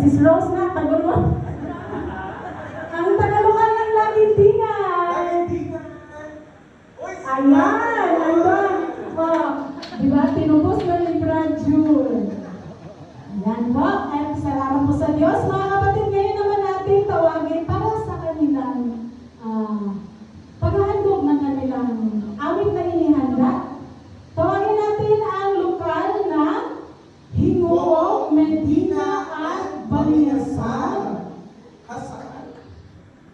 Sis Rose na, Tagalog. Ang Tagalogan ng Lagintingan. Lagintingan. Ayan, ayan. Oh, diba, tinubos na ni Brad June. Ayan po, at salamat po sa Diyos. Mga kapatid, ngayon naman natin tawagin para sa kanilang paghahandog ng kanilang awit na inihanda. Tawagin natin ang lokal na Hinguo, Medina at Baliasal.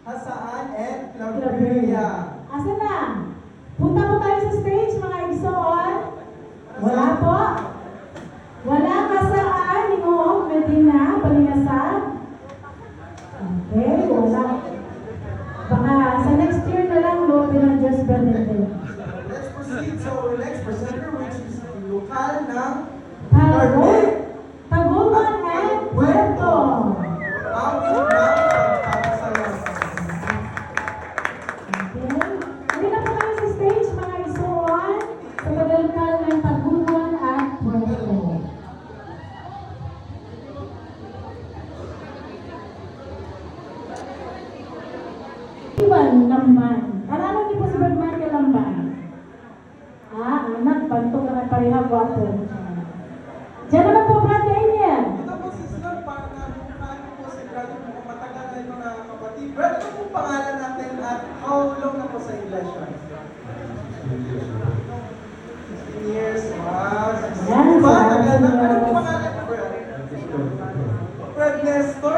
Hasaan and Claveria. Asa na? Punta po tayo sa stage, mga igsoon. Wala po. Wala kasaan, Hinguo, Medina, Baliasal. Okay, wala. Baka sa next year na lang, no, ng Diyos Benedict. Let's proceed. So, next presenter, which is lokal ng Taguban and Puerto. Awit ng pagpapasalamat. Okay. Hindi na po kayo sa stage, mga isuan, sa pagalkal ng Taguban at Puerto. Iwan Lamban. Kalala niyo po si Brad Michael Lamban. Anak, bantong na pareha gwapo. Diyan naman po, Brad Daniel. Ito po si Sir, paano po si Brad, matagal na ito na kapatid. Brad, ano pong pangalan natin at how long na po sa iglesia? 16 years. Wow, 16 Yan, ba? salamat Tagal na. sa Ano Diyos. pong pangalan mo, Brad? Brad Nestor,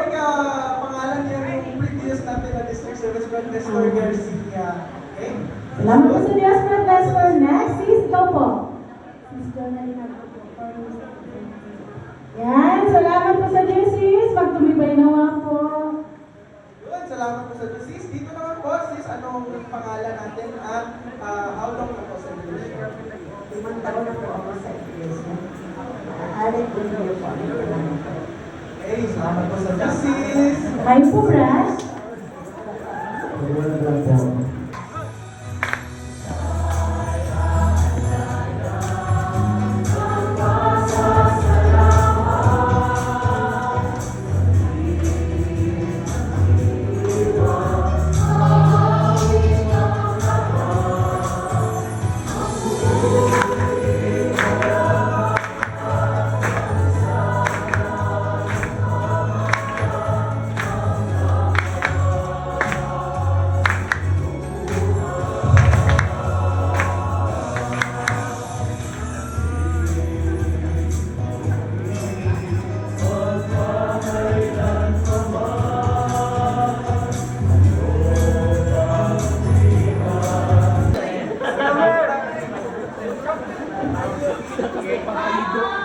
pangalan niya yung previous natin na district service, Brad Nestor Garcia. Okay? Salamat po sa Diyos, Brad Lester. Next, sis, ikaw po. Sis Jonalyn Agupo. Yan, salamat po sa Diyos, sis. Magtumibay nawa po. Yun, salamat po sa Diyos. Sis, dito naman po, sis, anong pangalan natin at how long na po sa iglesia? 5 taon na po ako sa iglesia. Alit po niyo po. Okay, salamat po sa Diyos, sis. Kayo po, Brad.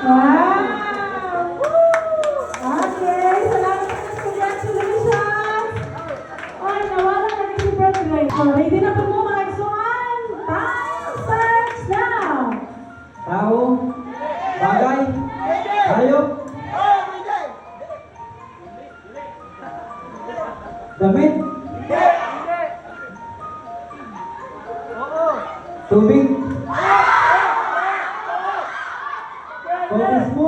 Wow! Okay, salamat po. Congratulations! Ay, nawala na ni si Brad Ray. So, ready na po mo mga igsuan? Time starts now! Tao, bagay, hayop, damit, tubig, bautismo,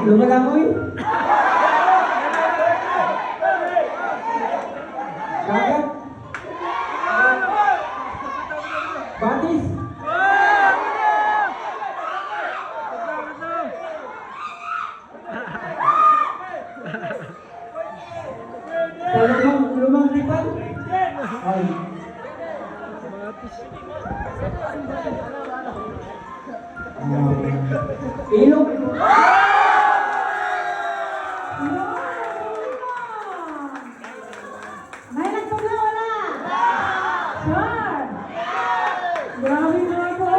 lumalamoy, kagat, batis, lumang lipan, ay, ilog, May nagpagawa na! Sure! Grabe na po!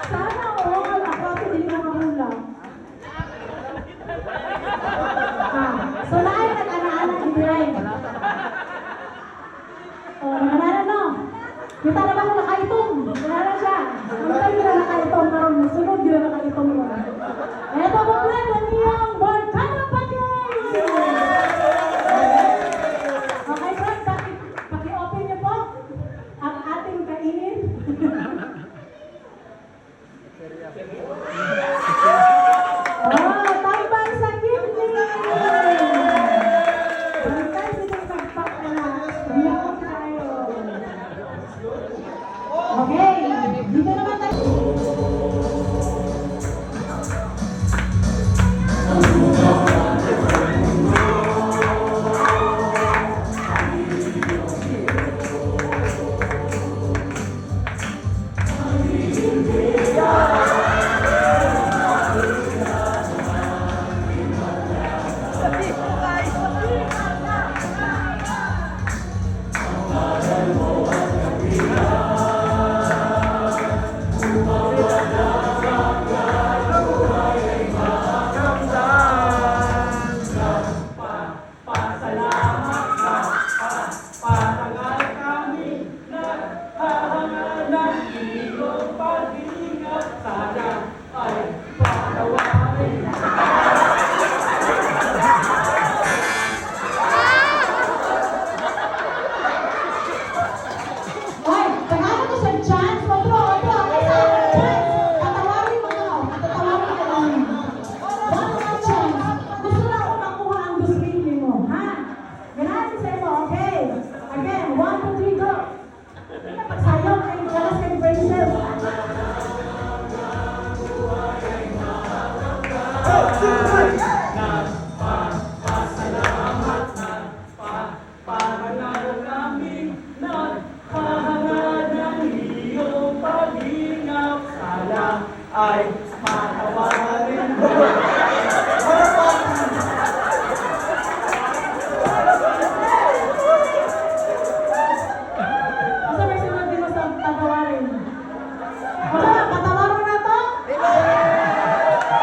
Sana all ako hindi na mahula. So lahat nag-ana-ana i-drive. Nanana no? Kita na ba kung nakaitong? Nanana siya. Ang tayo na nakaitong karon sunod yun nakaitong mo. Eto po po ang niyang Barkada Package! Oh, tambal sa kidney! Bantay sa tagpak na lang tayo. Okay, dito naman tayo. Hoy, pagkano ko sa chance? Otro. Isa, chance. Tatawagin mo to. Tatawagin ka lang. One more chance. Gusto na ako makuha ang gusto mo, ha? Ganahin sa'yo mo, okay? Again, 1, 2, 3, go. Hindi na pagsayaw kay Galas kay Princess. Ay, matawarin mo. Asa may sunod din mo sa patawarin? Wala, patawarin na to?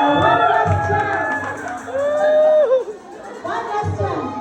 One last chance. One last chance.